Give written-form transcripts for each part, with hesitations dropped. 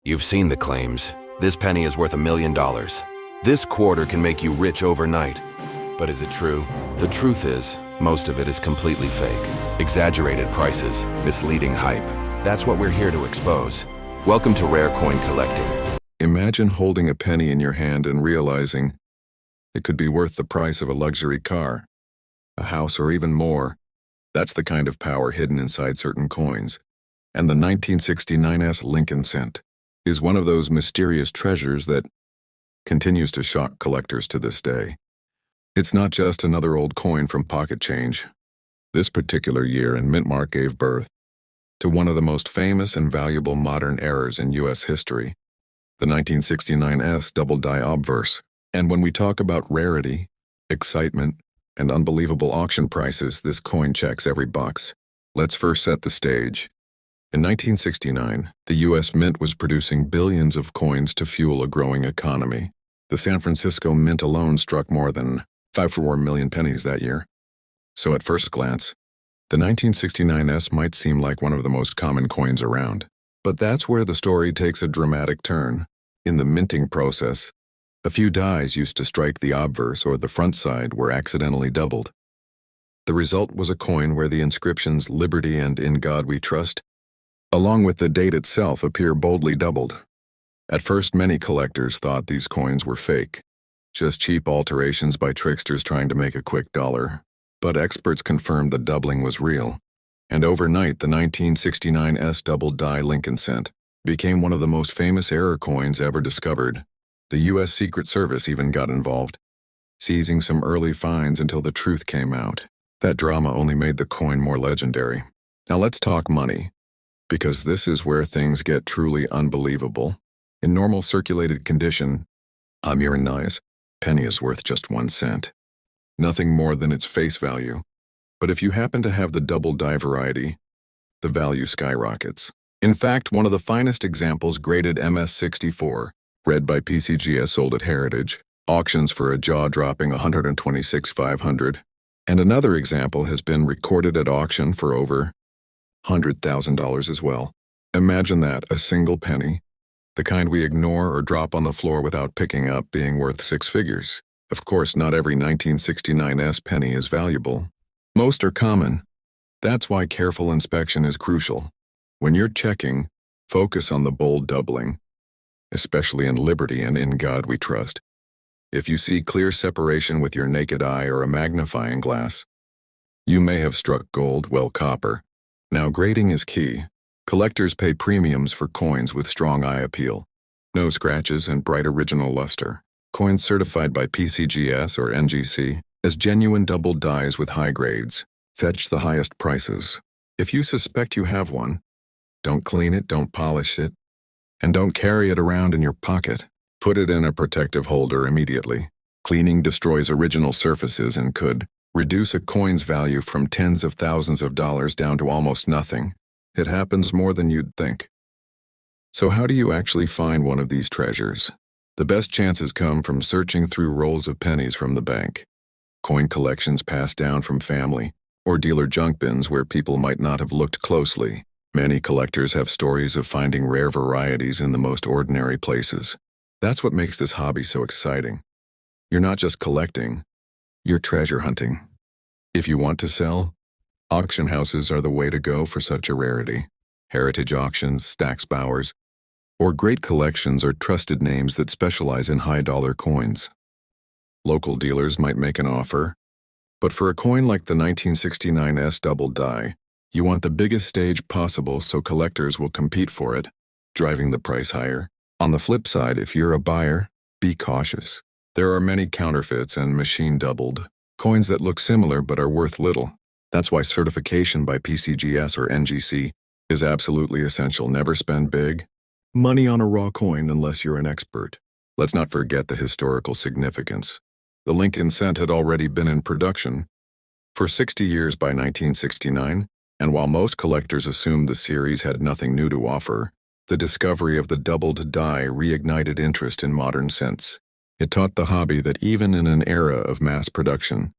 You've seen the claims. This penny is worth $1 million. This quarter can make you rich overnight. But is it true? The truth is, most of it is completely fake. Exaggerated prices, misleading hype. That's what we're here to expose. Welcome to Rare Coin Collecting. Imagine holding a penny in your hand and realizing it could be worth the price of a luxury car, a house, or even more. That's the kind of power hidden inside certain coins. And the 1969 Lincoln cent is one of those mysterious treasures that continues to shock collectors to this day. It's not just another old coin from pocket change. This particular year in mint mark gave birth to one of the most famous and valuable modern errors in U.S. history, the 1969 double die obverse. And when we talk about rarity, excitement, and unbelievable auction prices, this coin checks every box. Let's first set the stage. In 1969, the U.S. Mint was producing billions of coins to fuel a growing economy. The San Francisco Mint alone struck more than 5 million pennies that year. So at first glance, the 1969 might seem like one of the most common coins around. But that's where the story takes a dramatic turn. In the minting process, a few dies used to strike the obverse or the front side were accidentally doubled. The result was a coin where the inscriptions "Liberty" and "In God We Trust," along with the date itself, appear boldly doubled. At first, many collectors thought these coins were fake, just cheap alterations by tricksters trying to make a quick dollar. But experts confirmed the doubling was real, and overnight the 1969 double die Lincoln cent became one of the most famous error coins ever discovered. The U.S. Secret Service even got involved, seizing some early finds until the truth came out. That drama only made the coin more legendary. Now let's talk money, because this is where things get truly unbelievable. In normal circulated condition, your nice penny is worth just 1 cent. Nothing more than its face value. But if you happen to have the double die variety, the value skyrockets. In fact, one of the finest examples, graded MS64, read by PCGS, sold at Heritage auctions for a jaw-dropping $126,500, and another example has been recorded at auction for over $100,000 as well. Imagine that, a single penny, the kind we ignore or drop on the floor without picking up, being worth 6 figures. Of course, not every 1969 penny is valuable. Most are common. That's why careful inspection is crucial. When you're checking, focus on the bold doubling, especially in Liberty and In God We Trust. If you see clear separation with your naked eye or a magnifying glass, you may have struck gold, well, copper. Now, grading is key. Collectors pay premiums for coins with strong eye appeal, no scratches, and bright original luster. Coins certified by PCGS or NGC as genuine double dies with high grades fetch the highest prices. If you suspect you have one, don't clean it, don't polish it, and don't carry it around in your pocket. Put it in a protective holder immediately. Cleaning destroys original surfaces and could reduce a coin's value from tens of thousands of dollars down to almost nothing. It happens more than you'd think. So how do you actually find one of these treasures? The best chances come from searching through rolls of pennies from the bank, coin collections passed down from family, or dealer junk bins where people might not have looked closely. Many collectors have stories of finding rare varieties in the most ordinary places. That's what makes this hobby so exciting. You're not just collecting, you're treasure hunting. If you want to sell, auction houses are the way to go for such a rarity. Heritage auctions, Stack's Bowers, or great collections are trusted names that specialize in high-dollar coins. Local dealers might make an offer, but for a coin like the 1969 double die, you want the biggest stage possible so collectors will compete for it, driving the price higher. On the flip side, if you're a buyer, be cautious. There are many counterfeits and machine-doubled coins that look similar but are worth little. That's why certification by PCGS or NGC is absolutely essential. Never spend big money on a raw coin unless you're an expert. Let's not forget the historical significance. The Lincoln cent had already been in production for 60 years by 1969, and while most collectors assumed the series had nothing new to offer, the discovery of the doubled die reignited interest in modern cents. It taught the hobby that even in an era of mass production,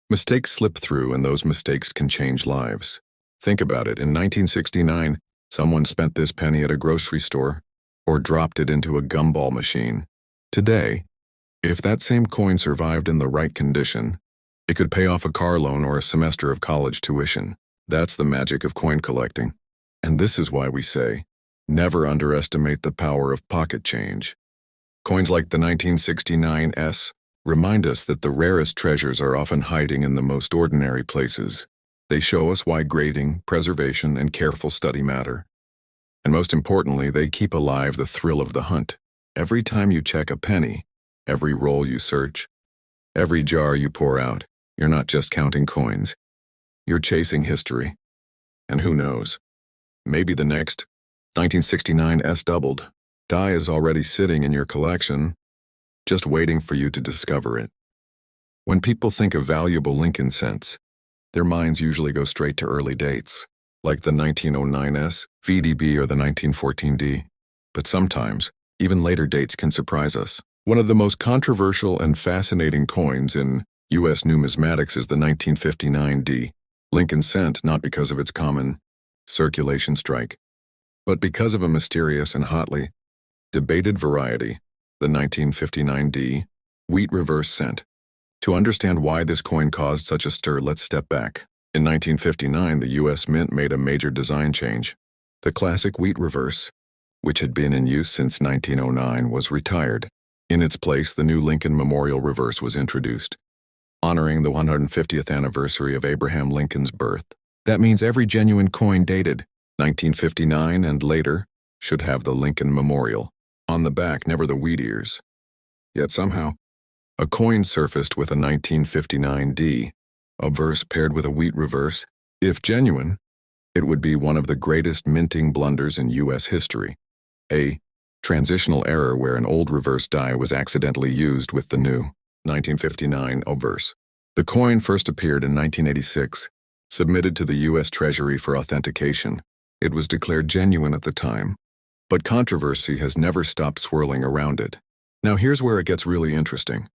mistakes slip through and those mistakes can change lives. Think about it. In 1969, someone spent this penny at a grocery store or dropped it into a gumball machine. Today, if that same coin survived in the right condition, it could pay off a car loan or a semester of college tuition. That's the magic of coin collecting. And this is why we say, never underestimate the power of pocket change. Coins like the 1969 S remind us that the rarest treasures are often hiding in the most ordinary places. They show us why grading, preservation, and careful study matter. And most importantly, they keep alive the thrill of the hunt. Every time you check a penny, every roll you search, every jar you pour out, you're not just counting coins. You're chasing history. And who knows? Maybe the next 1969 S doubled die is already sitting in your collection, just waiting for you to discover it. When people think of valuable Lincoln cents, their minds usually go straight to early dates, like the 1909 S, VDB, or the 1914 D. But sometimes, even later dates can surprise us. One of the most controversial and fascinating coins in U.S. numismatics is the 1959 D, Lincoln cent, not because of its common circulation strike, but because of a mysterious and hotly debated variety, the 1959 D, wheat reverse cent. To understand why this coin caused such a stir, let's step back. In 1959, the U.S. Mint made a major design change. The classic wheat reverse, which had been in use since 1909, was retired. In its place, the new Lincoln Memorial reverse was introduced, honoring the 150th anniversary of Abraham Lincoln's birth. That means every genuine coin dated 1959 and later should have the Lincoln Memorial on the back, never the wheat ears. Yet somehow, a coin surfaced with a 1959 D, a verse paired with a wheat reverse. If genuine, it would be one of the greatest minting blunders in U.S. history. A transitional error where an old reverse die was accidentally used with the new 1959 obverse. The coin first appeared in 1986, submitted to the U.S. Treasury for authentication. It was declared genuine at the time, but controversy has never stopped swirling around it. Now here's where it gets really interesting.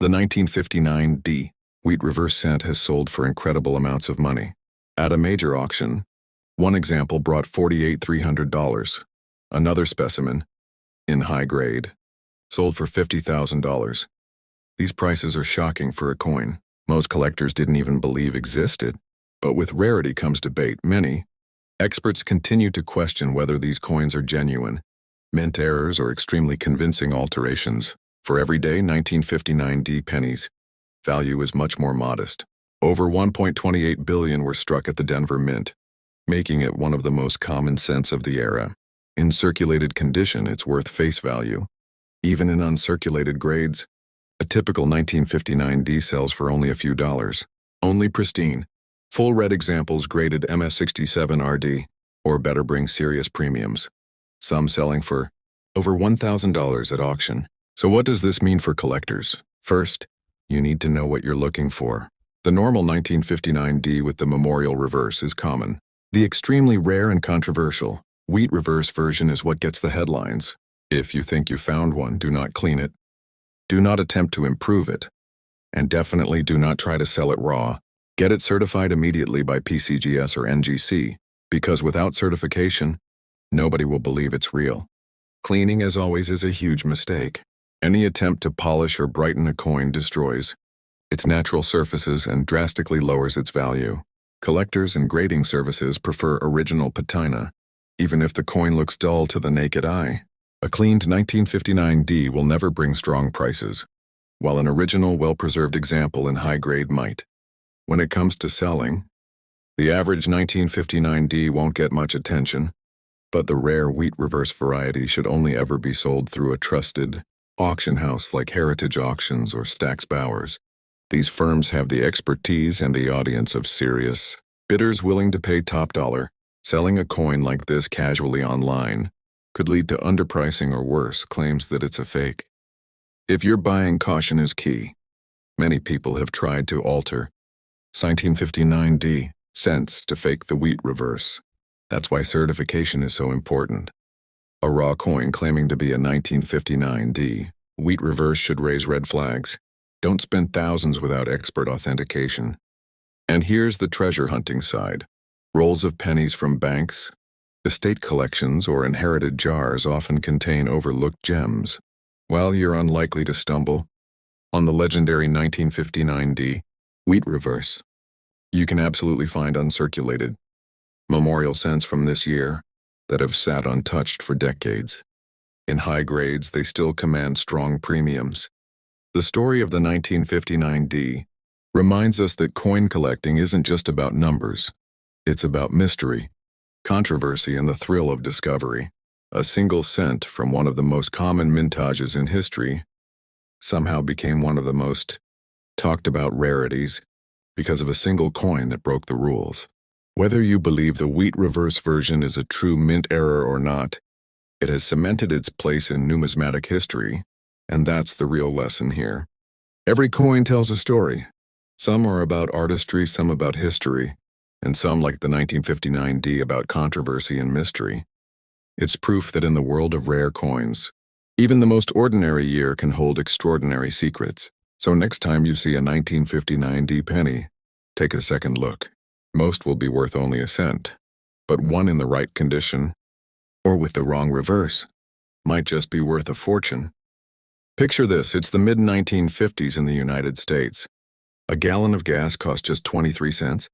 The 1959 D, wheat reverse cent, has sold for incredible amounts of money. At a major auction, one example brought $48,300. Another specimen, in high grade, sold for $50,000. These prices are shocking for a coin most collectors didn't even believe existed. But with rarity comes debate. Many experts continue to question whether these coins are genuine, mint errors, or extremely convincing alterations. For everyday 1959 D pennies, value is much more modest. Over $1.28 billion were struck at the Denver Mint, making it one of the most common cents of the era. In circulated condition, it's worth face value. Even in uncirculated grades, a typical 1959 D sells for only a few dollars. Only pristine, full red examples graded MS67 RD or better bring serious premiums, some selling for over $1,000 at auction. So what does this mean for collectors? First, you need to know what you're looking for. The normal 1959 D with the memorial reverse is common. The extremely rare and controversial wheat reverse version is what gets the headlines. If you think you found one, do not clean it. Do not attempt to improve it. And definitely do not try to sell it raw. Get it certified immediately by PCGS or NGC, because without certification, nobody will believe it's real. Cleaning, as always, is a huge mistake. Any attempt to polish or brighten a coin destroys its natural surfaces and drastically lowers its value. Collectors and grading services prefer original patina, even if the coin looks dull to the naked eye. A cleaned 1959 D will never bring strong prices, while an original, well-preserved example in high grade might. When it comes to selling, the average 1959 D won't get much attention, but the rare wheat reverse variety should only ever be sold through a trusted auction house like Heritage Auctions or Stack's Bowers. These firms have the expertise and the audience of serious bidders willing to pay top dollar. Selling a coin like this casually online could lead to underpricing or worse, claims that it's a fake. If you're buying, caution is key. Many people have tried to alter 1959 D cents to fake the wheat reverse. That's why certification is so important. A raw coin claiming to be a 1959 D wheat reverse should raise red flags. Don't spend thousands without expert authentication. And here's the treasure hunting side. Rolls of pennies from banks, Estate collections or inherited jars often contain overlooked gems, while you're unlikely to stumble on the legendary 1959D wheat reverse. You can absolutely find uncirculated memorial cents from this year that have sat untouched for decades. In high grades, they still command strong premiums. The story of the 1959D reminds us that coin collecting isn't just about numbers. It's about mystery, controversy, and the thrill of discovery. A single cent from one of the most common mintages in history somehow became one of the most talked about rarities because of a single coin that broke the rules. Whether you believe the wheat reverse version is a true mint error or not, it has cemented its place in numismatic history, and that's the real lesson here. Every coin tells a story. Some are about artistry, some about history, and some, like the 1959D, about controversy and mystery. It's proof that in the world of rare coins, even the most ordinary year can hold extraordinary secrets. So next time you see a 1959D penny, take a second look. Most will be worth only a cent, but one in the right condition, or with the wrong reverse, might just be worth a fortune. Picture this, it's the mid-1950s in the United States. A gallon of gas cost just 23 cents,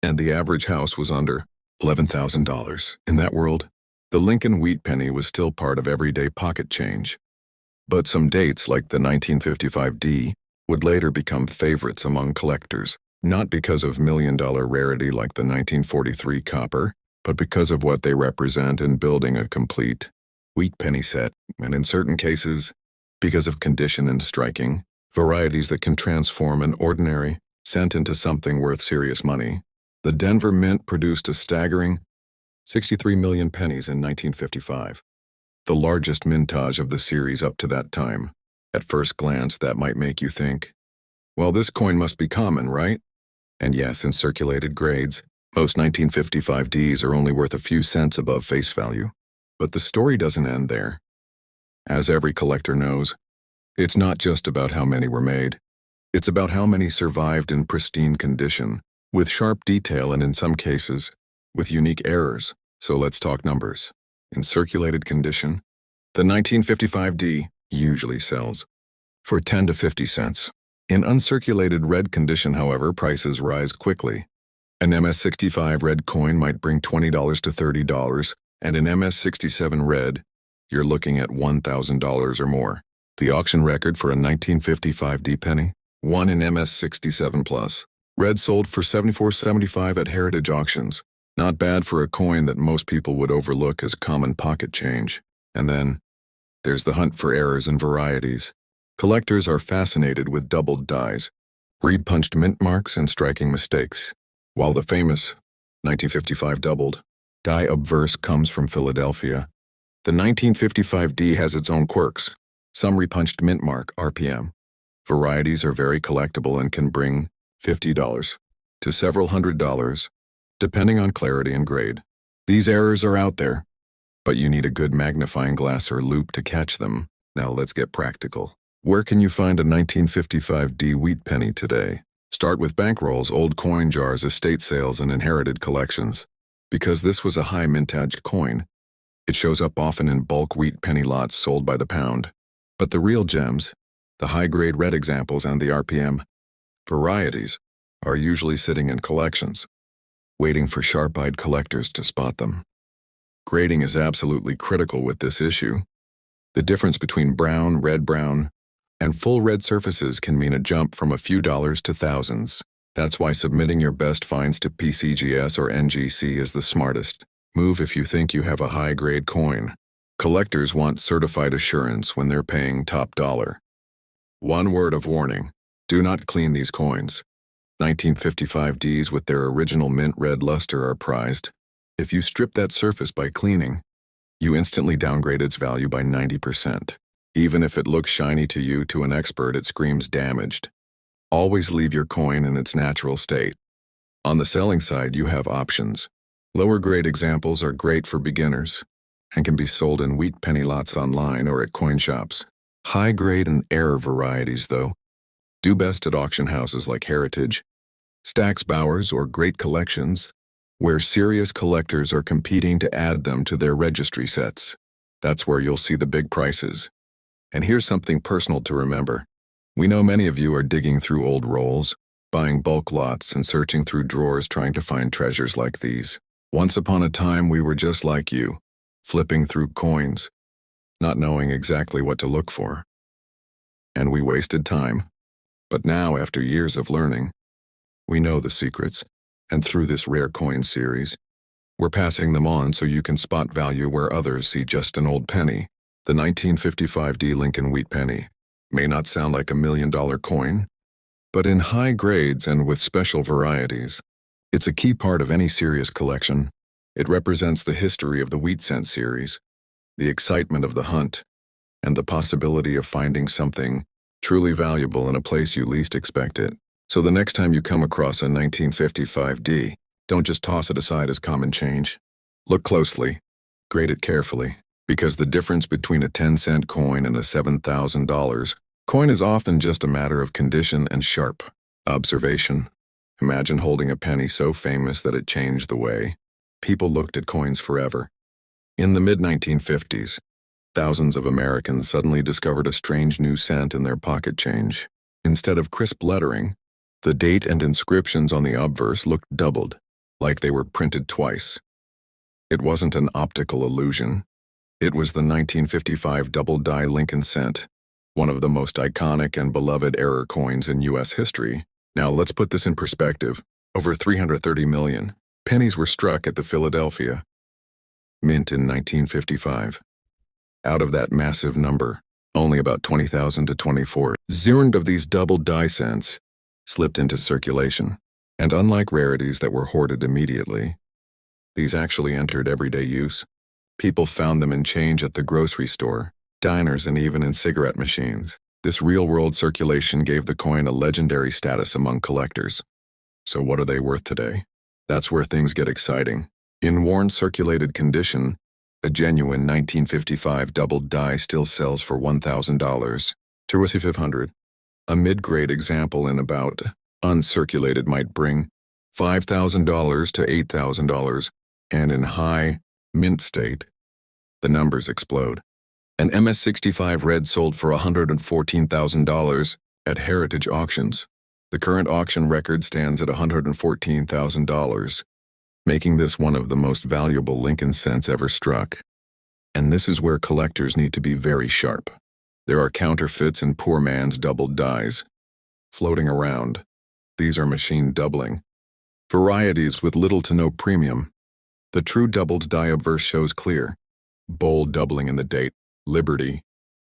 and the average house was under $11,000. In that world, the Lincoln wheat penny was still part of everyday pocket change. But some dates, like the 1955D, would later become favorites among collectors, not because of million-dollar rarity like the 1943 copper, but because of what they represent in building a complete wheat penny set, and in certain cases, because of condition and striking, varieties that can transform an ordinary cent into something worth serious money. The Denver Mint produced a staggering 63 million pennies in 1955, the largest mintage of the series up to that time. At first glance, that might make you think, well, this coin must be common, right? And yes, in circulated grades, most 1955Ds are only worth a few cents above face value. But the story doesn't end there. As every collector knows, it's not just about how many were made. It's about how many survived in pristine condition, with sharp detail and in some cases, with unique errors. So let's talk numbers. In circulated condition, the 1955D usually sells for 10 to 50 cents. In uncirculated red condition, however, prices rise quickly. An MS-65 red coin might bring $20 to $30, and an MS-67 red, you're looking at $1,000 or more. The auction record for a 1955D penny, one in MS-67 plus. Red sold for $74.75 at heritage auctions. Not bad for a coin that most people would overlook as common pocket change. And then, there's the hunt for errors and varieties. Collectors are fascinated with doubled dies, repunched mint marks, and striking mistakes. While the famous 1955 doubled die obverse comes from Philadelphia, the 1955D has its own quirks. Some repunched mint mark, RPM. Varieties are very collectible and can bring $50 to several $100s, depending on clarity and grade. These errors are out there, but you need a good magnifying glass or loupe to catch them. Now let's get practical. Where can you find a 1955D wheat penny today? Start with bankrolls, old coin jars, estate sales, and inherited collections. Because this was a high mintage coin, it shows up often in bulk wheat penny lots sold by the pound. But the real gems, the high-grade red examples and the RPM varieties, are usually sitting in collections, waiting for sharp-eyed collectors to spot them. Grading is absolutely critical with this issue. The difference between brown, red-brown, and full red surfaces can mean a jump from a few dollars to thousands. That's why submitting your best finds to PCGS or NGC is the smartest move if you think you have a high-grade coin. Collectors want certified assurance when they're paying top dollar. One word of warning: do not clean these coins. 1955Ds with their original mint red luster are prized. If you strip that surface by cleaning, you instantly downgrade its value by 90%. Even if it looks shiny to you, to an expert it screams damaged. Always leave your coin in its natural state. On the selling side, you have options. Lower grade examples are great for beginners and can be sold in wheat penny lots online or at coin shops. High grade and error varieties, though, do best at auction houses like Heritage, Stack's Bowers, or Great Collections. where serious collectors are competing to add them to their registry sets. That's where you'll see the big prices. And here's something personal to remember. We know many of you are digging through old rolls, buying bulk lots and searching through drawers trying to find treasures like these. Once upon a time, we were just like you, flipping through coins, not knowing exactly what to look for. And we wasted time. But now, after years of learning, we know the secrets, and through this rare coin series, we're passing them on so you can spot value where others see just an old penny. The 1955 D Lincoln Wheat penny may not sound like $1 million coin, but in high grades and with special varieties, it's a key part of any serious collection. It represents the history of the wheat cent series, the excitement of the hunt, and the possibility of finding something truly valuable in a place you least expect it. So the next time you come across a 1955 D, don't just toss it aside as common change. Look closely, grade it carefully, because the difference between a 10-cent coin and a $7,000 coin is often just a matter of condition and sharp observation. Imagine holding a penny so famous that it changed the way people looked at coins forever. In the mid-1950s, thousands of Americans suddenly discovered a strange new cent in their pocket change. Instead of crisp lettering, the date and inscriptions on the obverse looked doubled, like they were printed twice. It wasn't an optical illusion. It was the 1955 double-die Lincoln cent, one of the most iconic and beloved error coins in U.S. history. Now let's put this in perspective. Over 330 million pennies were struck at the Philadelphia Mint in 1955. Out of that massive number, only about 20,000 to 24,000 of these double-die cents slipped into circulation. And unlike rarities that were hoarded immediately, these actually entered everyday use. People found them in change at the grocery store, diners, and even in cigarette machines. This real-world circulation gave the coin a legendary status among collectors. So what are they worth today? That's where things get exciting. In worn circulated condition, a genuine 1955 double die still sells for $1,000 to $2,500. A mid-grade example in about uncirculated might bring $5,000 to $8,000, and in high mint state, the numbers explode. An MS-65 red sold for $114,000 at Heritage Auctions. The current auction record stands at $114,000, making this one of the most valuable Lincoln cents ever struck. And this is where collectors need to be very sharp. There are counterfeits and poor man's doubled dies floating around. These are machine doubling varieties with little to no premium. The true doubled die obverse shows clear, bold doubling in the date, liberty,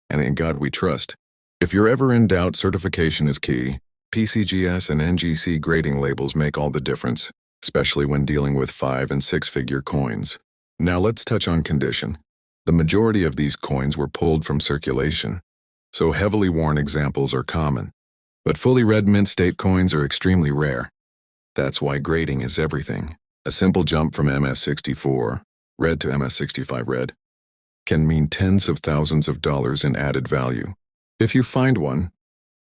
and in God we trust. If you're ever in doubt, certification is key. PCGS and NGC grading labels make all the difference, especially when dealing with 5- and 6-figure coins. Now let's touch on condition. The majority of these coins were pulled from circulation, so heavily worn examples are common. But fully red mint state coins are extremely rare. That's why grading is everything. A simple jump from MS-64 red to MS-65 red can mean tens of thousands of dollars in added value. If you find one,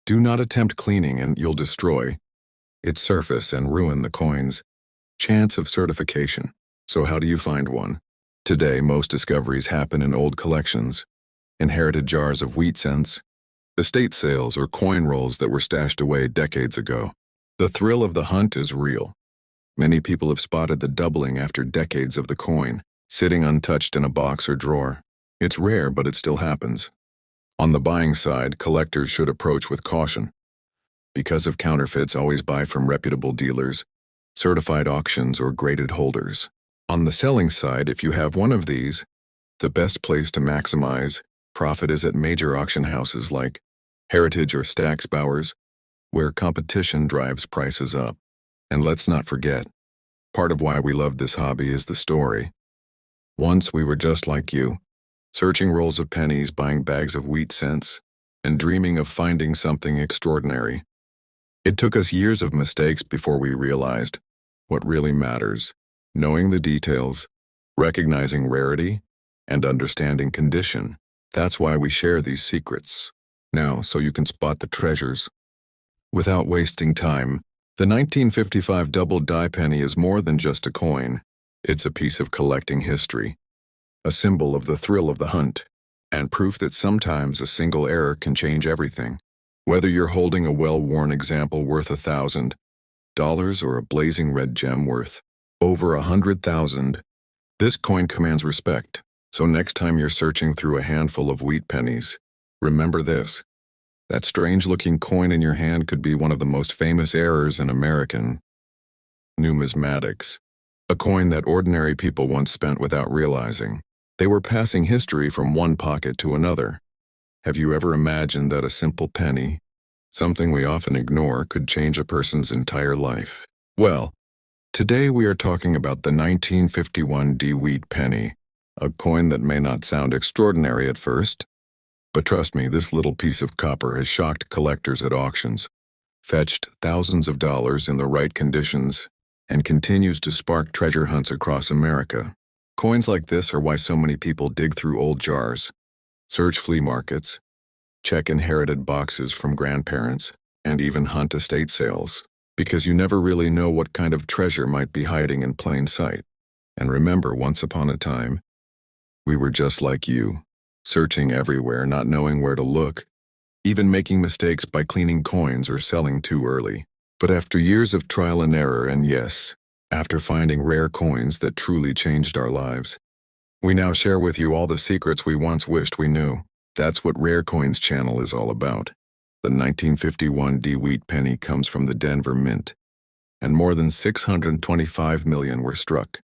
do not attempt cleaning and you'll destroy its surface and ruin the coin's chance of certification. So how do you find one? Today, most discoveries happen in old collections, inherited jars of wheat cents, estate sales, or coin rolls that were stashed away decades ago. The thrill of the hunt is real. Many people have spotted the doubling after decades of the coin, sitting untouched in a box or drawer. It's rare, but it still happens. On the buying side, collectors should approach with caution. Because of counterfeits, always buy from reputable dealers, certified auctions, or graded holders. On the selling side, if you have one of these, the best place to maximize profit is at major auction houses like Heritage or Stack's Bowers, where competition drives prices up. And let's not forget, part of why we love this hobby is the story. Once we were just like you, searching rolls of pennies, buying bags of wheat cents, and dreaming of finding something extraordinary. It took us years of mistakes before we realized what really matters: knowing the details, recognizing rarity, and understanding condition. That's why we share these secrets. Now, so you can spot the treasures without wasting time, The 1955 double die penny is more than just a coin. It's a piece of collecting history, a symbol of the thrill of the hunt, and proof that sometimes a single error can change everything. Whether you're holding a well-worn example worth $1,000 or a blazing red gem worth over 100,000, this coin commands respect. So next time you're searching through a handful of wheat pennies, remember this. That strange-looking coin in your hand could be one of the most famous errors in American numismatics. A coin that ordinary people once spent without realizing. They were passing history from one pocket to another. Have you ever imagined that a simple penny, something we often ignore, could change a person's entire life? Well, today we are talking about the 1951 wheat penny, a coin that may not sound extraordinary at first, but trust me, this little piece of copper has shocked collectors at auctions, fetched thousands of dollars in the right conditions, and continues to spark treasure hunts across America. Coins like this are why so many people dig through old jars, search flea markets, check inherited boxes from grandparents, and even hunt estate sales, because you never really know what kind of treasure might be hiding in plain sight. And remember, once upon a time, we were just like you, searching everywhere, not knowing where to look, even making mistakes by cleaning coins or selling too early. But after years of trial and error, and yes, after finding rare coins that truly changed our lives, we now share with you all the secrets we once wished we knew. That's what Rare Coins channel is all about. The 1951 wheat penny comes from the Denver Mint, and more than 625 million were struck,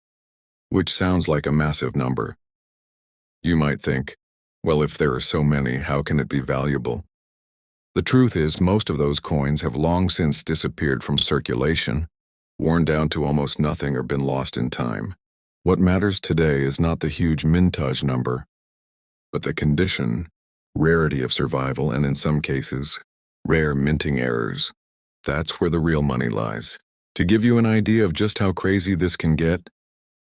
which sounds like a massive number. You might think, well, if there are so many, how can it be valuable? The truth is, most of those coins have long since disappeared from circulation, worn down to almost nothing, or been lost in time. What matters today is not the huge mintage number, but the condition, rarity of survival, and in some cases, rare minting errors. That's where the real money lies. To give you an idea of just how crazy this can get,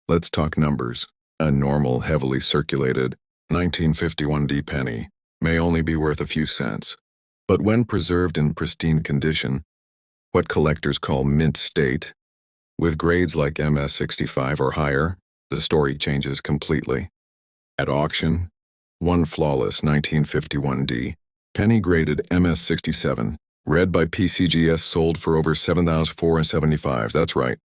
let's talk numbers. A normal, heavily circulated 1951 penny may only be worth a few cents, but when preserved in pristine condition, what collectors call mint state, with grades like MS65 or higher, the story changes completely. At auction, one flawless 1951 penny graded MS67, read by PCGS, sold for over $7,475. That's right,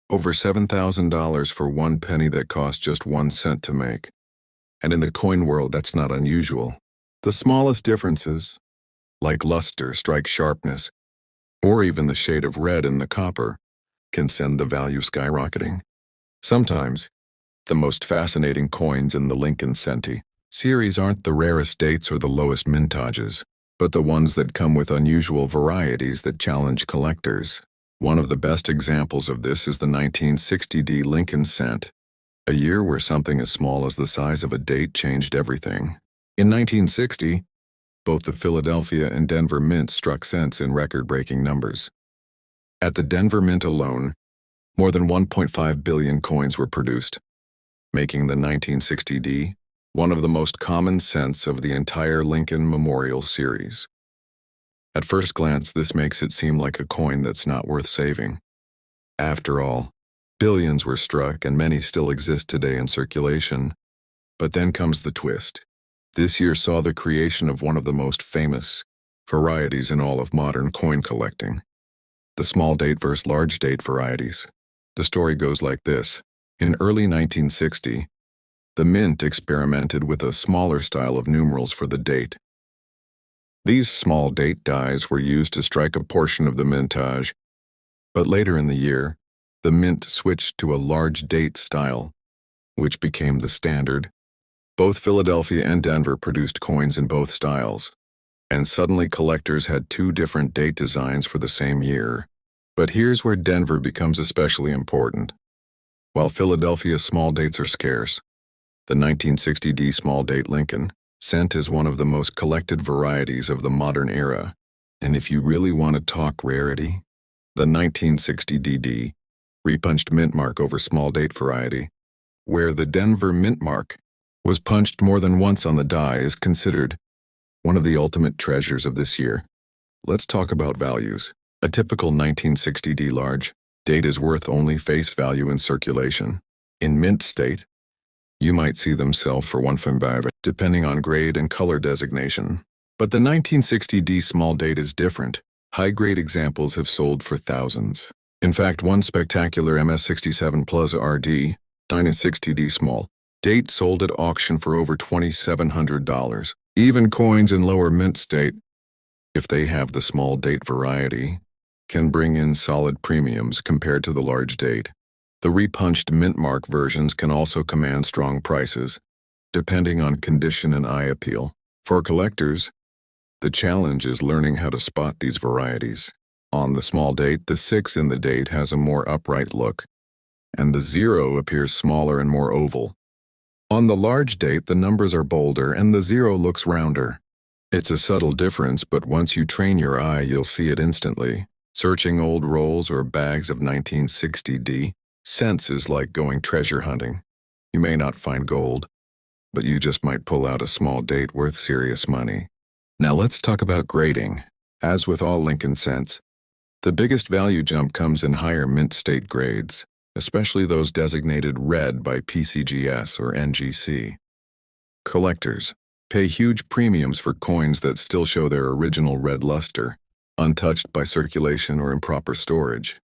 over $7,000 for one penny that cost just 1 cent to make. And in the coin world, that's not unusual. The smallest differences, like luster, strike sharpness, or even the shade of red in the copper, can send the value skyrocketing. Sometimes, the most fascinating coins in the Lincoln Centi series aren't the rarest dates or the lowest mintages, but the ones that come with unusual varieties that challenge collectors. One of the best examples of this is the 1960 Lincoln Cent, a year where something as small as the size of a date changed everything. In 1960, both the Philadelphia and Denver Mint struck cents in record-breaking numbers. At the Denver Mint alone, more than 1.5 billion coins were produced, making the 1960 one of the most common cents of the entire Lincoln Memorial series. At first glance, this makes it seem like a coin that's not worth saving. After all, billions were struck and many still exist today in circulation. But then comes the twist. This year saw the creation of one of the most famous varieties in all of modern coin collecting: the small date versus large date varieties. The story goes like this. In early 1960, the Mint experimented with a smaller style of numerals for the date. These small date dies were used to strike a portion of the mintage, but later in the year, the Mint switched to a large date style, which became the standard. Both Philadelphia and Denver produced coins in both styles, and suddenly collectors had two different date designs for the same year. But here's where Denver becomes especially important. While Philadelphia's small dates are scarce, the 1960 small date Lincoln Cent is one of the most collected varieties of the modern era. And if you really want to talk rarity, the 1960 repunched mint mark over small date variety, where the Denver mint mark was punched more than once on the die, is considered one of the ultimate treasures of this year. Let's talk about values. A typical 1960D large date is worth only face value in circulation. In mint state, you might see them sell for 1.5 depending on grade and color designation. But the 1960D small date is different. High-grade examples have sold for thousands. In fact, one spectacular MS67 Plus RD 1960D small date sold at auction for over $2,700. Even coins in lower mint state, if they have the small date variety, can bring in solid premiums compared to the large date. The repunched mint mark versions can also command strong prices, depending on condition and eye appeal. For collectors, the challenge is learning how to spot these varieties. On the small date, the 6 in the date has a more upright look, and the 0 appears smaller and more oval. On the large date, the numbers are bolder and the 0 looks rounder. It's a subtle difference, but once you train your eye, you'll see it instantly. Searching old rolls or bags of 1960D cents is like going treasure hunting. You may not find gold, but you just might pull out a small date worth serious money. Now let's talk about grading. As with all Lincoln cents, the biggest value jump comes in higher mint state grades, especially those designated red by PCGS or NGC. Collectors pay huge premiums for coins that still show their original red luster, untouched by circulation or improper storage.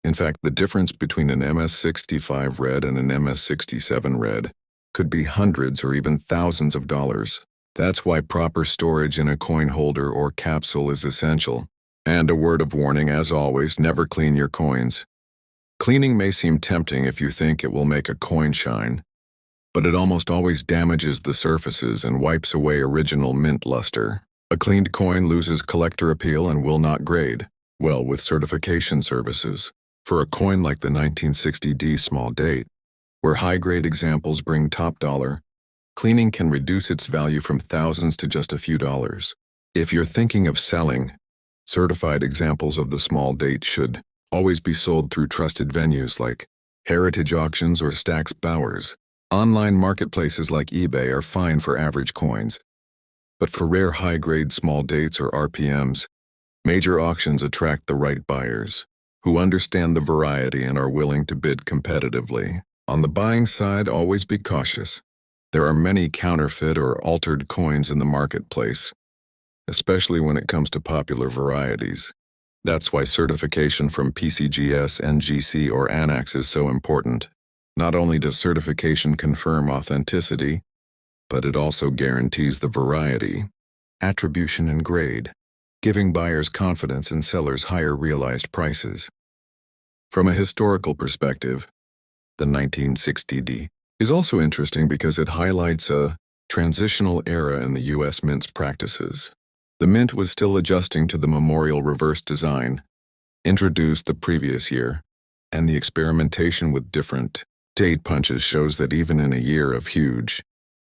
In fact, the difference between an MS65 red and an MS67 red could be hundreds or even thousands of dollars. That's why proper storage in a coin holder or capsule is essential. And a word of warning, as always, never clean your coins. Cleaning may seem tempting if you think it will make a coin shine, but it almost always damages the surfaces and wipes away original mint luster. A cleaned coin loses collector appeal and will not grade well with certification services. For a coin like the 1960D small date, where high-grade examples bring top dollar, cleaning can reduce its value from thousands to just a few dollars. If you're thinking of selling, certified examples of the small date should always be sold through trusted venues like Heritage Auctions or Stack's Bowers. Online marketplaces like eBay are fine for average coins. But for rare high-grade small dates or RPMs, major auctions attract the right buyers, who understand the variety and are willing to bid competitively. On the buying side, always be cautious. There are many counterfeit or altered coins in the marketplace, especially when it comes to popular varieties. That's why certification from PCGS, NGC, or Annex is so important. Not only does certification confirm authenticity, but it also guarantees the variety, attribution, and grade, giving buyers confidence and sellers higher realized prices. From a historical perspective, the 1960D is also interesting because it highlights a transitional era in the U.S. Mint's practices. The Mint was still adjusting to the memorial reverse design, introduced the previous year, and the experimentation with different date punches shows that even in a year of huge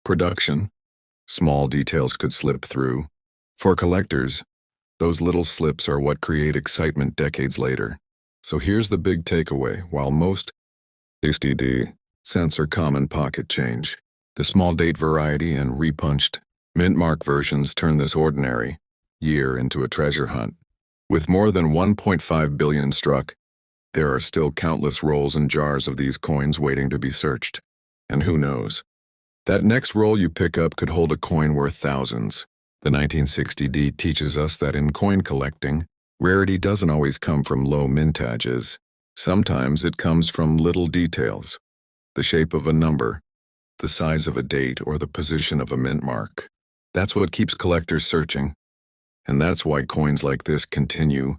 production, small details could slip through. For collectors, those little slips are what create excitement decades later. So here's the big takeaway. While most STD cents are common pocket change, the small date variety and repunched mint mark versions turn this ordinary year into a treasure hunt. With more than 1.5 billion struck, there are still countless rolls and jars of these coins waiting to be searched. And who knows? That next roll you pick up could hold a coin worth thousands. The 1960D teaches us that in coin collecting, rarity doesn't always come from low mintages. Sometimes it comes from little details. The shape of a number, the size of a date, or the position of a mint mark. That's what keeps collectors searching. And that's why coins like this continue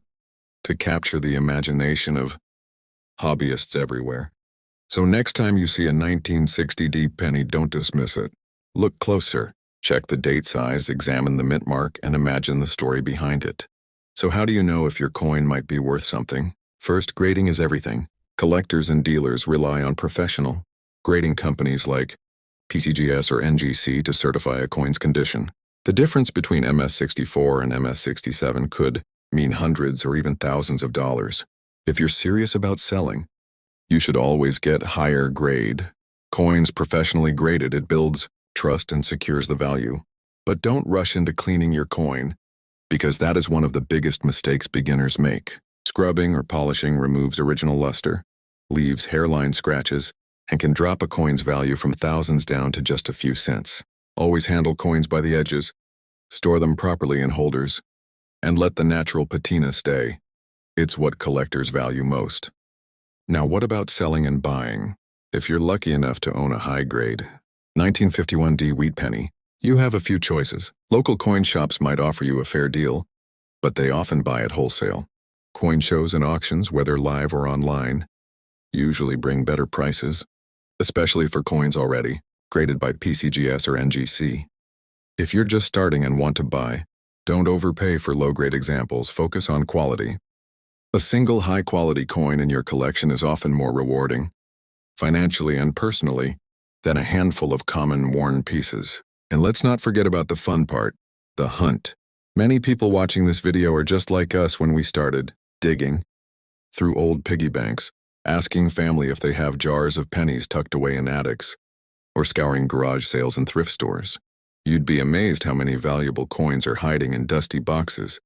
to capture the imagination of hobbyists everywhere. So next time you see a 1960D penny, don't dismiss it. Look closer, check the date size, examine the mint mark, and imagine the story behind it. So how do you know if your coin might be worth something? First, grading is everything. Collectors and dealers rely on professional grading companies like PCGS or NGC to certify a coin's condition. The difference between MS64 and MS67 could mean hundreds or even thousands of dollars. If you're serious about selling, you should always get higher grade coins professionally graded. It builds trust and secures the value. But don't rush into cleaning your coin, because that is one of the biggest mistakes beginners make. Scrubbing or polishing removes original luster, leaves hairline scratches, and can drop a coin's value from thousands down to just a few cents. Always handle coins by the edges, store them properly in holders, and let the natural patina stay. It's what collectors value most. Now, what about selling and buying? If you're lucky enough to own a high-grade 1951D wheat penny, you have a few choices. Local coin shops might offer you a fair deal, but they often buy at wholesale. Coin shows and auctions, whether live or online, usually bring better prices, especially for coins already graded by PCGS or NGC. If you're just starting and want to buy, don't overpay for low-grade examples. Focus on quality. A single high-quality coin in your collection is often more rewarding, financially and personally, than a handful of common worn pieces. And let's not forget about the fun part, the hunt. Many people watching this video are just like us when we started, digging through old piggy banks, asking family if they have jars of pennies tucked away in attics, or scouring garage sales and thrift stores. You'd be amazed how many valuable coins are hiding in dusty boxes,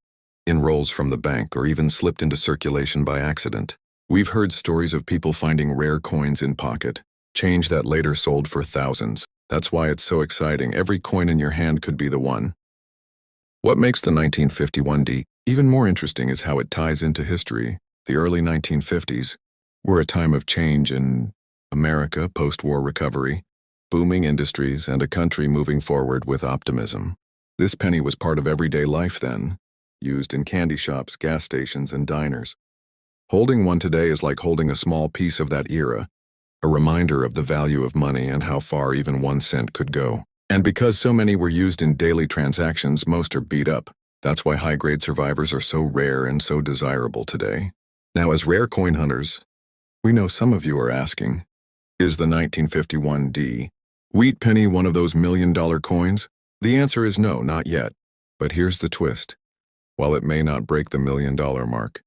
in rolls from the bank, or even slipped into circulation by accident. We've heard stories of people finding rare coins in pocket, change that later sold for thousands. That's why it's so exciting. Every coin in your hand could be the one. What makes the 1951D even more interesting is how it ties into history. The early 1950s were a time of change in America, post-war recovery, booming industries, and a country moving forward with optimism. This penny was part of everyday life then, used in candy shops, gas stations, and diners. Holding one today is like holding a small piece of that era, a reminder of the value of money and how far even 1 cent could go. And because so many were used in daily transactions, most are beat up. That's why high-grade survivors are so rare and so desirable today. Now, as rare coin hunters, we know some of you are asking, is the 1951D wheat penny one of those million-dollar coins? The answer is no, not yet. But here's the twist. While it may not break the $1,000,000 mark,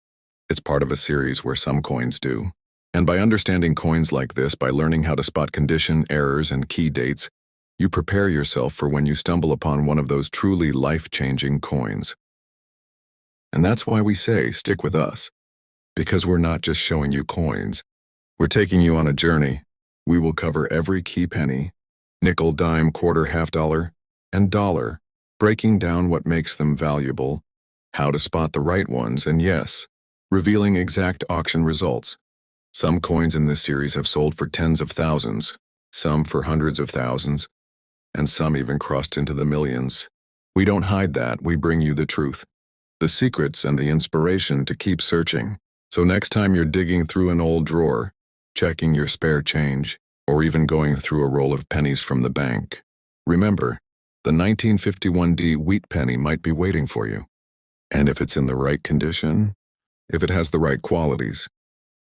it's part of a series where some coins do. And by understanding coins like this, by learning how to spot condition, errors, and key dates, you prepare yourself for when you stumble upon one of those truly life-changing coins. And that's why we say, stick with us. Because we're not just showing you coins. We're taking you on a journey. We will cover every key penny, nickel, dime, quarter, half dollar, and dollar, breaking down what makes them valuable, how to spot the right ones, and yes, revealing exact auction results. Some coins in this series have sold for tens of thousands, some for hundreds of thousands, and some even crossed into the millions. We don't hide that, we bring you the truth, the secrets and the inspiration to keep searching. So next time you're digging through an old drawer, checking your spare change, or even going through a roll of pennies from the bank, remember, the 1951D wheat penny might be waiting for you. And if it's in the right condition, if it has the right qualities,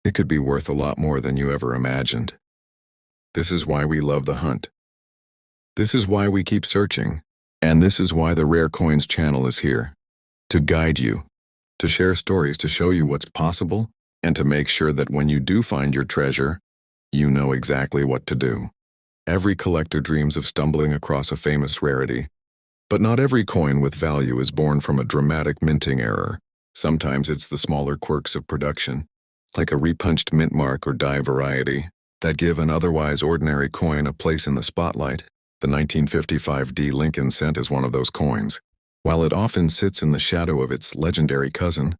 it could be worth a lot more than you ever imagined. This is why we love the hunt. This is why we keep searching. And this is why the Rare Coins channel is here. To guide you, to share stories, to show you what's possible, and to make sure that when you do find your treasure, you know exactly what to do. Every collector dreams of stumbling across a famous rarity. But not every coin with value is born from a dramatic minting error. Sometimes it's the smaller quirks of production, like a repunched mint mark or die variety, that give an otherwise ordinary coin a place in the spotlight. The 1955D Lincoln cent is one of those coins. While it often sits in the shadow of its legendary cousin,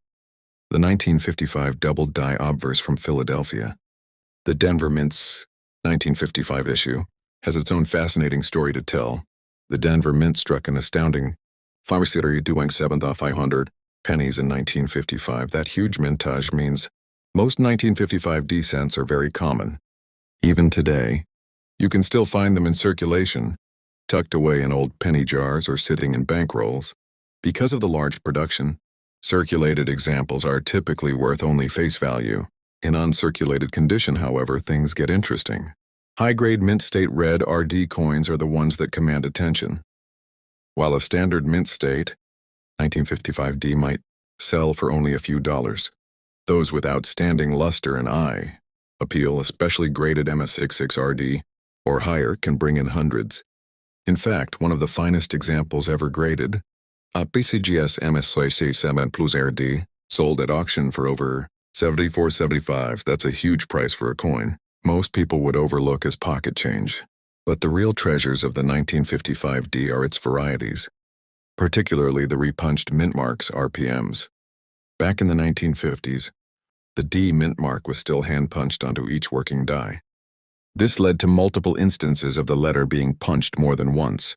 the 1955 double die obverse from Philadelphia, the Denver Mint's 1955 issue, has its own fascinating story to tell. The Denver Mint struck an astounding 500 pennies in 1955. That huge mintage means most 1955D cents are very common. Even today, you can still find them in circulation, tucked away in old penny jars or sitting in bankrolls. Because of the large production, circulated examples are typically worth only face value. In uncirculated condition, however, things get interesting. High-grade mint state red RD coins are the ones that command attention. While a standard mint state 1955D might sell for only a few dollars, those with outstanding luster and eye appeal, especially graded MS66 RD or higher, can bring in hundreds. In fact, one of the finest examples ever graded, a PCGS MS67 Plus RD, sold at auction for over $74.75. That's a huge price for a coin. Most people would overlook as pocket change. But the real treasures of the 1955D are its varieties, particularly the repunched mint marks RPMs. Back in the 1950s, the D mint mark was still hand-punched onto each working die. This led to multiple instances of the letter being punched more than once,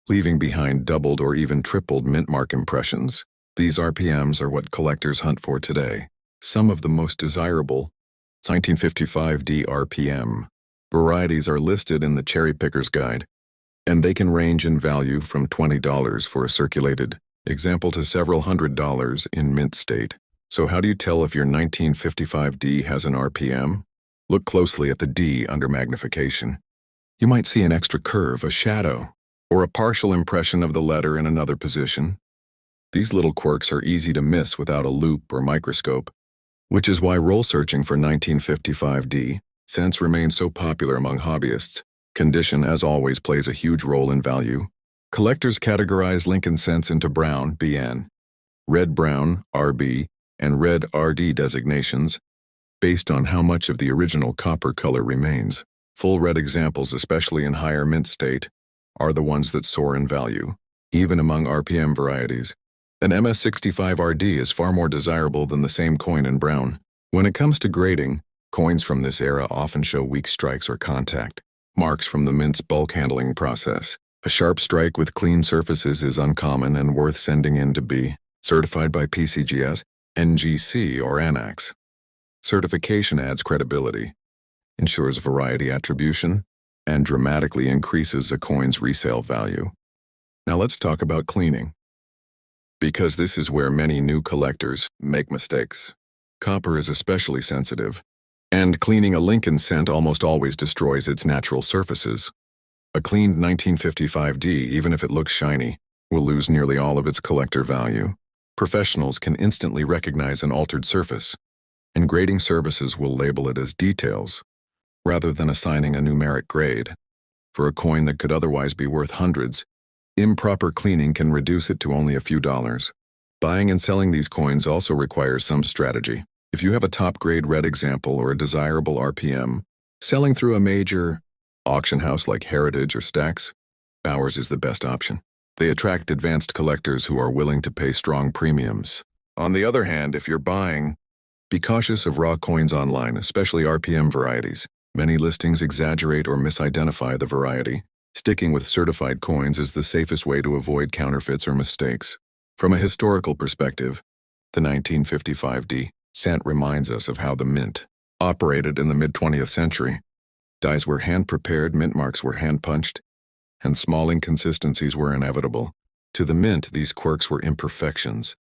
leaving behind doubled or even tripled mint mark impressions. These RPMs are what collectors hunt for today. Some of the most desirable 1955D RPM varieties are listed in the Cherry Picker's Guide, and they can range in value from $20 for a circulated example to several $100s in mint state. So how do you tell if your 1955D has an RPM? Look closely at the D under magnification. You might see an extra curve, a shadow, or a partial impression of the letter in another position. These little quirks are easy to miss without a loupe or microscope, which is why roll searching for 1955D cents remains so popular among hobbyists. Condition, as always, plays a huge role in value. Collectors categorize Lincoln cents into brown, BN, red-brown, RB, and red-RD designations based on how much of the original copper color remains. Full red examples, especially in higher mint state, are the ones that soar in value, even among RPM varieties. An MS65RD is far more desirable than the same coin in brown. When it comes to grading, coins from this era often show weak strikes or contact marks from the mint's bulk handling process. A sharp strike with clean surfaces is uncommon and worth sending in to be certified by PCGS, NGC, or ANAX. Certification adds credibility, ensures variety attribution, and dramatically increases a coin's resale value. Now let's talk about cleaning, because this is where many new collectors make mistakes. Copper is especially sensitive, and cleaning a Lincoln cent almost always destroys its natural surfaces. A cleaned 1955D, even if it looks shiny, will lose nearly all of its collector value. Professionals can instantly recognize an altered surface, and grading services will label it as details, rather than assigning a numeric grade. For a coin that could otherwise be worth hundreds, improper cleaning can reduce it to only a few dollars. Buying and selling these coins also requires some strategy. If you have a top-grade red example or a desirable RPM, selling through a major auction house like Heritage or Stax, Bowers is the best option. They attract advanced collectors who are willing to pay strong premiums. On the other hand, if you're buying, be cautious of raw coins online, especially RPM varieties. Many listings exaggerate or misidentify the variety. Sticking with certified coins is the safest way to avoid counterfeits or mistakes. From a historical perspective, the 1955D cent reminds us of how the mint operated in the mid-20th century. Dies were hand-prepared, mint marks were hand-punched, and small inconsistencies were inevitable. To the mint, these quirks were imperfections.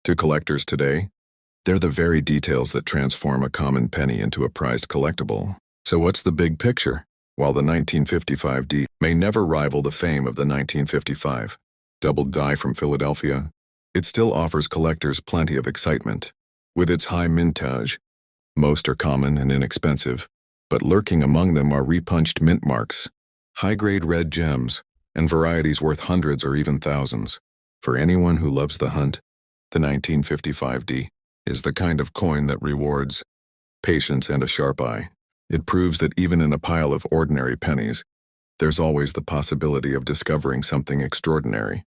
To collectors today, they're the very details that transform a common penny into a prized collectible. So what's the big picture? While the 1955D may never rival the fame of the 1955 doubled die from Philadelphia, it still offers collectors plenty of excitement. With its high mintage, most are common and inexpensive, but lurking among them are repunched mint marks, high-grade red gems, and varieties worth hundreds or even thousands. For anyone who loves the hunt, the 1955D is the kind of coin that rewards patience and a sharp eye. It proves that even in a pile of ordinary pennies, there's always the possibility of discovering something extraordinary.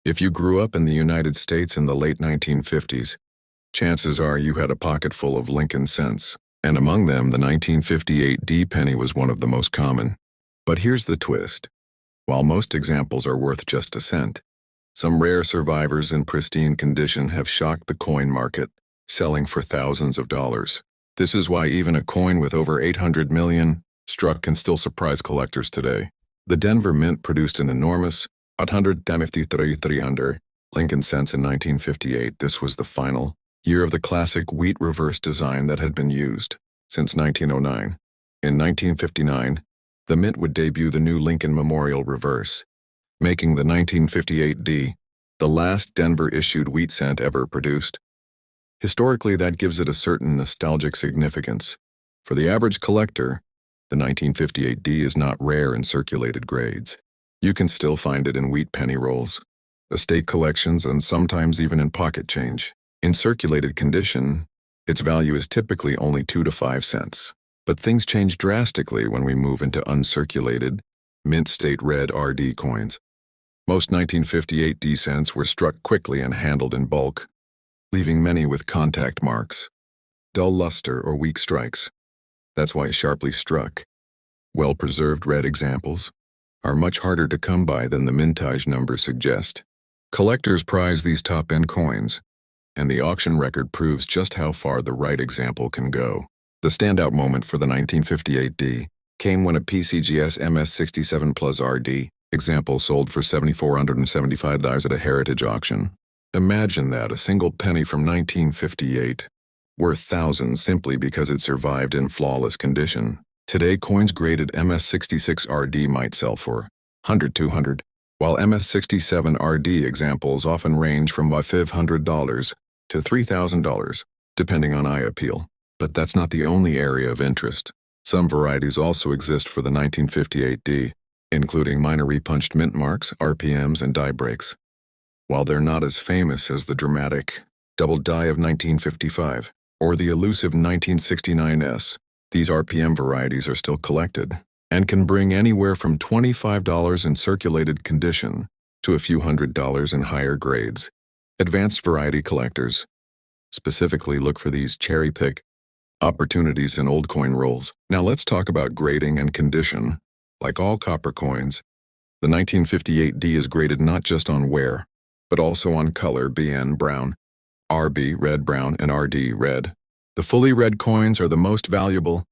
If you grew up in the United States in the late 1950s, chances are you had a pocket full of Lincoln cents, and among them the 1958D penny was one of the most common. But here's the twist. While most examples are worth just a cent, some rare survivors in pristine condition have shocked the coin market, selling for thousands of dollars. This is why even a coin with over 800 million struck can still surprise collectors today. The Denver Mint produced an enormous 853,300 Lincoln cents in 1958. This was the final year of the classic wheat reverse design that had been used since 1909. In 1959, the Mint would debut the new Lincoln Memorial Reverse, making the 1958D the last Denver-issued wheat cent ever produced. Historically, that gives it a certain nostalgic significance. For the average collector, the 1958D is not rare in circulated grades. You can still find it in wheat penny rolls, estate collections, and sometimes even in pocket change. In circulated condition, its value is typically only 2 to 5 cents. But things change drastically when we move into uncirculated, mint-state red RD coins. Most 1958 D cents were struck quickly and handled in bulk, leaving many with contact marks, dull luster, or weak strikes. That's why sharply struck, well-preserved red examples are much harder to come by than the mintage numbers suggest. Collectors prize these top-end coins, and the auction record proves just how far the right example can go. The standout moment for the 1958 D came when a PCGS MS67 Plus RD example sold for $7,475 at a heritage auction. Imagine that, a single penny from 1958, worth thousands simply because it survived in flawless condition. Today, coins graded MS66 RD might sell for $100, $200, while MS67 RD examples often range from $500 to $3,000, depending on eye appeal. But that's not the only area of interest. Some varieties also exist for the 1958 D, including minor repunched mint marks, RPMs, and die breaks. While they're not as famous as the dramatic double die of 1955 or the elusive 1969S, these RPM varieties are still collected and can bring anywhere from $25 in circulated condition to a few $100s in higher grades. Advanced variety collectors specifically look for these cherry-pick opportunities in old coin rolls. Now let's talk about grading and condition. Like all copper coins, the 1958 D is graded not just on wear, but also on color: BN brown, RB red brown, and RD red. The fully red coins are the most valuable,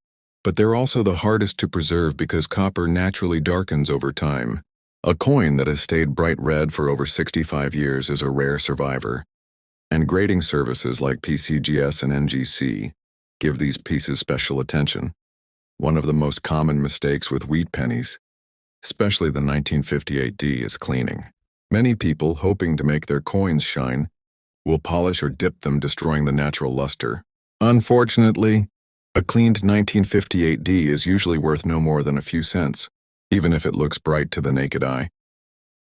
but they're also the hardest to preserve because copper naturally darkens over time. A coin that has stayed bright red for over 65 years is a rare survivor, and grading services like PCGS and NGC give these pieces special attention. One of the most common mistakes with wheat pennies, especially the 1958 D, is cleaning. Many people, hoping to make their coins shine, will polish or dip them, destroying the natural luster. Unfortunately, a cleaned 1958 D is usually worth no more than a few cents, even if it looks bright to the naked eye.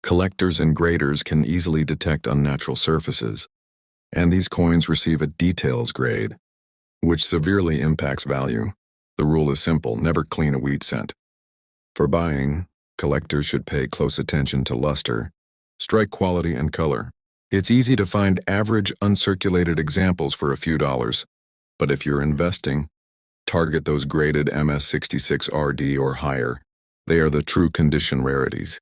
Collectors and graders can easily detect unnatural surfaces, and these coins receive a details grade, which severely impacts value. The rule is simple: never clean a wheat cent. For buying, collectors should pay close attention to luster, strike quality, and color. It's easy to find average uncirculated examples for a few dollars, but if you're investing, target those graded MS66 RD or higher. They are the true condition rarities.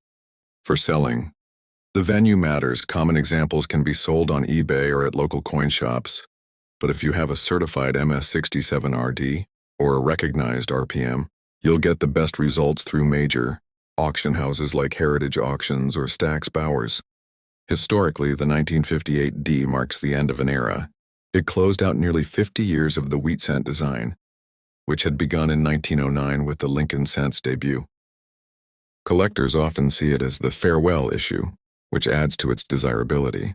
For selling, the venue matters. Common examples can be sold on eBay or at local coin shops, but if you have a certified MS67 RD or a recognized RPM, you'll get the best results through major auction houses like Heritage Auctions or Stack's Bowers. Historically, the 1958 D marks the end of an era. It closed out nearly 50 years of the wheat cent design, which had begun in 1909 with the Lincoln cent's debut. Collectors often see it as the farewell issue, which adds to its desirability.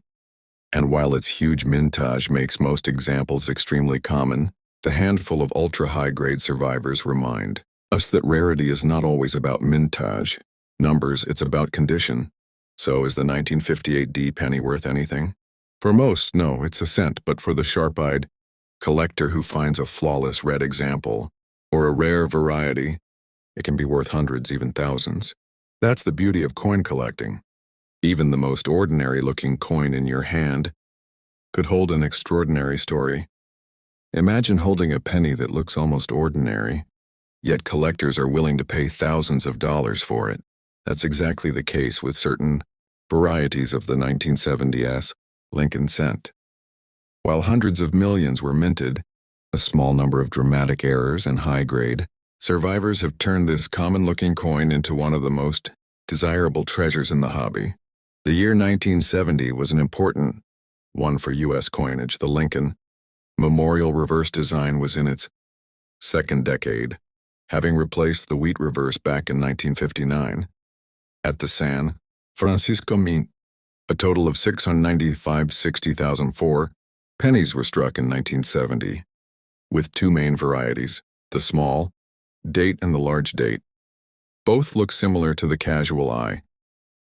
And while its huge mintage makes most examples extremely common, the handful of ultra-high-grade survivors remind us that rarity is not always about mintage numbers, it's about condition. So is the 1958 D penny worth anything? For most, no, it's a cent, but for the sharp-eyed collector who finds a flawless red example or a rare variety, it can be worth hundreds, even thousands. That's the beauty of coin collecting. Even the most ordinary-looking coin in your hand could hold an extraordinary story. Imagine holding a penny that looks almost ordinary, yet collectors are willing to pay thousands of dollars for it. That's exactly the case with certain varieties of the 1970s Lincoln cent. While hundreds of millions were minted, a small number of dramatic errors and high-grade survivors have turned this common-looking coin into one of the most desirable treasures in the hobby. The year 1970 was an important one for U.S. coinage. The Lincoln Memorial reverse design was in its second decade, having replaced the wheat reverse back in 1959. At the San Francisco Mint, a total of 695,60,004 pennies were struck in 1970, with two main varieties, the small date and the large date. Both look similar to the casual eye,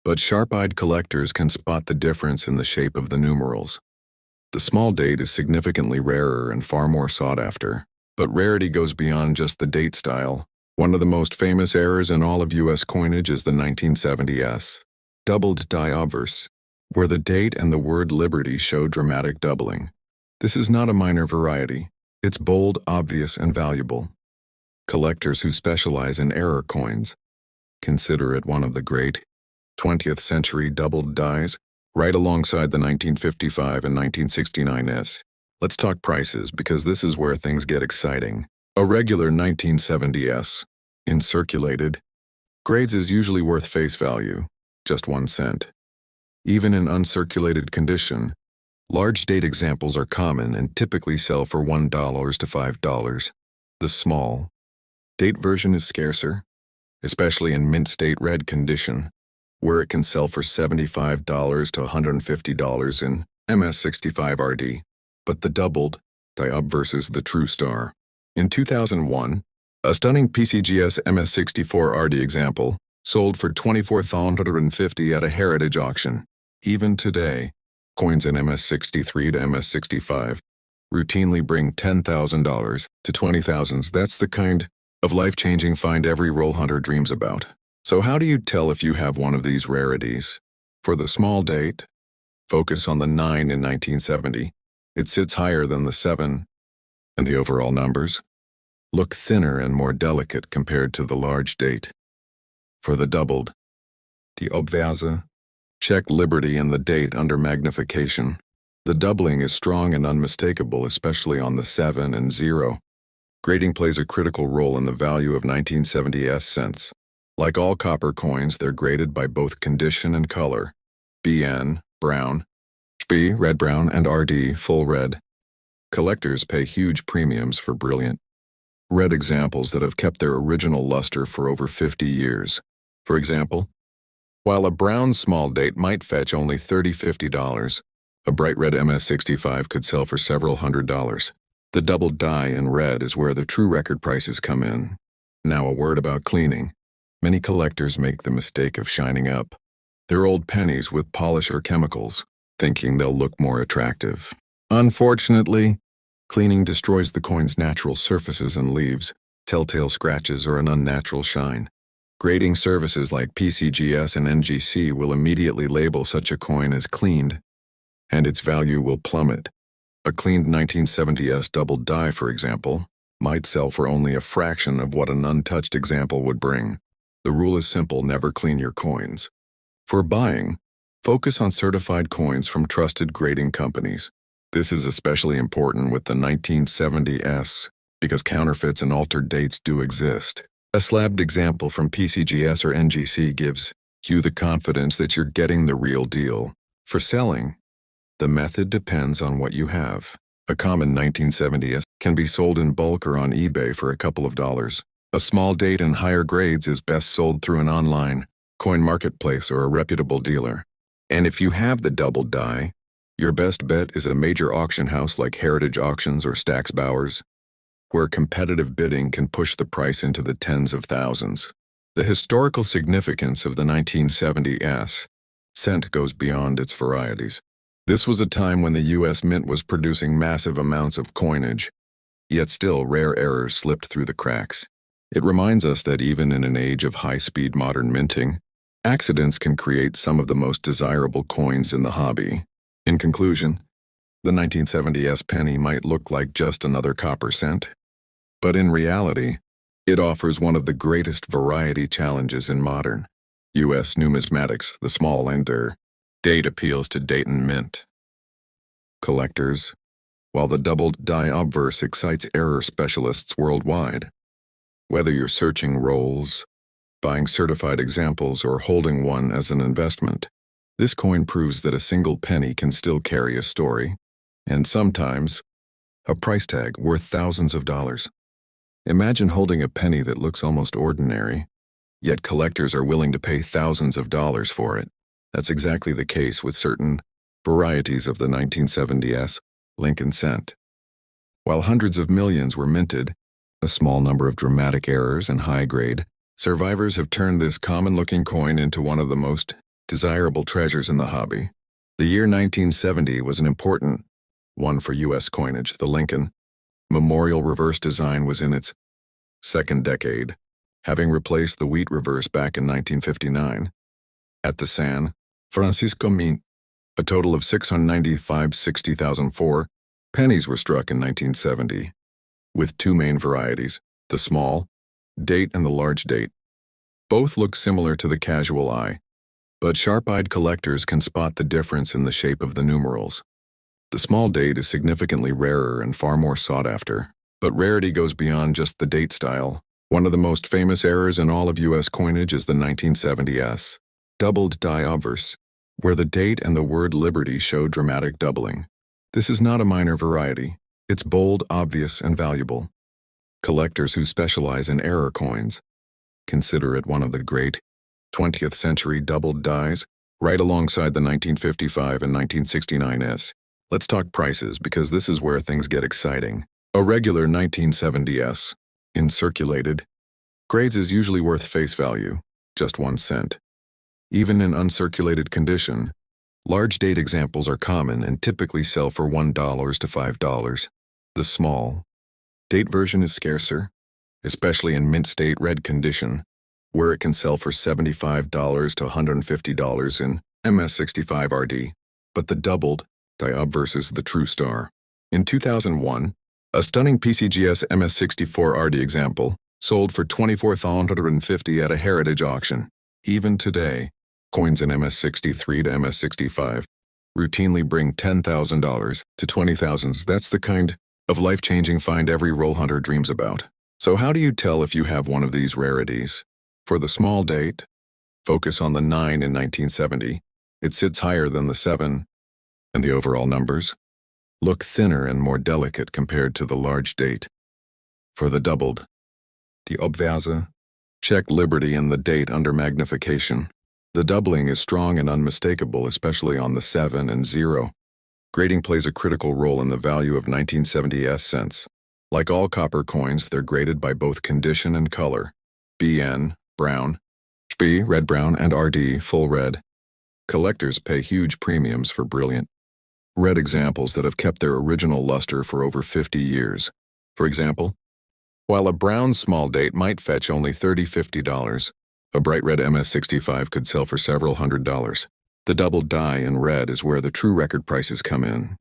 but sharp-eyed collectors can spot the difference in the shape of the numerals. The small date is significantly rarer and far more sought after. But rarity goes beyond just the date style. One of the most famous errors in all of U.S. coinage is the 1970s doubled die obverse, where the date and the word liberty show dramatic doubling. This is not a minor variety. It's bold, obvious, and valuable. Collectors who specialize in error coins consider it one of the great 20th century doubled dies, right alongside the 1955 and 1969s. Let's talk prices, because this is where things get exciting. A regular 1970s, in circulated grades, is usually worth face value, just 1 cent. Even in uncirculated condition, large date examples are common and typically sell for $1 to $5. The small date version is scarcer, especially in mint state red condition, where it can sell for $75 to $150 in MS65 RD. But the doubled die obverse is the true star. In 2001, a stunning PCGS MS64 RD example sold for $24,150 at a heritage auction. Even today, coins in MS63 to MS65 routinely bring $10,000 to $20,000. That's the kind of life-changing find every roll hunter dreams about. So how do you tell if you have one of these rarities? For the small date, focus on the 9 in 1970. It sits higher than the 7, and the overall numbers look thinner and more delicate compared to the large date. For the doubled, die obverse, check liberty and the date under magnification. The doubling is strong and unmistakable, especially on the 7 and 0. Grading plays a critical role in the value of 1970s cents. Like all copper coins, they're graded by both condition and color: BN, brown, SPI, red-brown, and RD, full red. Collectors pay huge premiums for brilliant red examples that have kept their original luster for over 50 years. For example, while a brown small date might fetch only $30–50, a bright red MS65 could sell for several $100s. The doubled die in red is where the true record prices come in. Now, a word about cleaning. Many collectors make the mistake of shining up their old pennies with polish or chemicals, thinking they'll look more attractive. Unfortunately, cleaning destroys the coin's natural surfaces and leaves telltale scratches or an unnatural shine. Grading services like PCGS and NGC will immediately label such a coin as cleaned, and its value will plummet. A cleaned 1970s doubled die, for example, might sell for only a fraction of what an untouched example would bring. The rule is simple: never clean your coins. For buying, focus on certified coins from trusted grading companies. This is especially important with the 1970s, because counterfeits and altered dates do exist. A slabbed example from PCGS or NGC gives you the confidence that you're getting the real deal. For selling, the method depends on what you have. A common 1970s can be sold in bulk or on eBay for a couple of dollars. A small date in higher grades is best sold through an online coin marketplace or a reputable dealer. And if you have the doubled die, your best bet is a major auction house like Heritage Auctions or Stack's Bowers, where competitive bidding can push the price into the tens of thousands. The historical significance of the 1970s cent goes beyond its varieties. This was a time when the U.S. Mint was producing massive amounts of coinage, yet still rare errors slipped through the cracks. It reminds us that even in an age of high-speed modern minting, accidents can create some of the most desirable coins in the hobby. In conclusion, the 1970s penny might look like just another copper cent, but in reality, it offers one of the greatest variety challenges in modern U.S. numismatics. The small ender date appeals to Dayton Mint collectors, while the doubled die obverse excites error specialists worldwide. Whether you're searching rolls, buying certified examples, or holding one as an investment, this coin proves that a single penny can still carry a story, and sometimes a price tag worth thousands of dollars. Imagine holding a penny that looks almost ordinary, yet collectors are willing to pay thousands of dollars for it. That's exactly the case with certain varieties of the 1970s Lincoln cent. While hundreds of millions were minted, a small number of dramatic errors and high-grade survivors have turned this common-looking coin into one of the most desirable treasures in the hobby. The year 1970 was an important one for U.S. coinage, the Lincoln Memorial reverse design was in its second decade, having replaced the wheat reverse back in 1959. At the San Francisco Mint, a total of 695,60,004 pennies were struck in 1970, with two main varieties, the small date and the large date. Both look similar to the casual eye, but sharp-eyed collectors can spot the difference in the shape of the numerals. The small date is significantly rarer and far more sought after, but rarity goes beyond just the date style. One of the most famous errors in all of U.S. coinage is the 1970s doubled die obverse, where the date and the word Liberty show dramatic doubling. This is not a minor variety. It's bold, obvious, and valuable. Collectors who specialize in error coins consider it one of the great 20th century doubled dies, right alongside the 1955 and 1969s. Let's talk prices, because this is where things get exciting. A regular 1970s, in circulated grades, is usually worth face value, just 1 cent. Even in uncirculated condition, large date examples are common and typically sell for $1 to $5. The small date version is scarcer, especially in mint state red condition, where it can sell for $75 to $150 in MS65 RD. But the doubled die obverse is the true star. In 2001, a stunning PCGS MS64 RD example sold for $24,150 at a heritage auction. Even today, coins in MS63 to MS65 routinely bring $10,000 to $20,000. That's the kind of life-changing find every roll hunter dreams about. So how do you tell if you have one of these rarities? For the small date, focus on the 9 in 1970. It sits higher than the 7, and the overall numbers look thinner and more delicate compared to the large date. For the doubled, die obverse, check Liberty and the date under magnification. The doubling is strong and unmistakable, especially on the 7 and 0. Grading plays a critical role in the value of 1970s cents. Like all copper coins, they're graded by both condition and color. BN, brown, SPI, red-brown, and RD, full red. Collectors pay huge premiums for brilliant red examples that have kept their original luster for over 50 years. For example, while a brown small date might fetch only $30–50, a bright red MS65 could sell for several $100s. The double die in red is where the true record prices come in.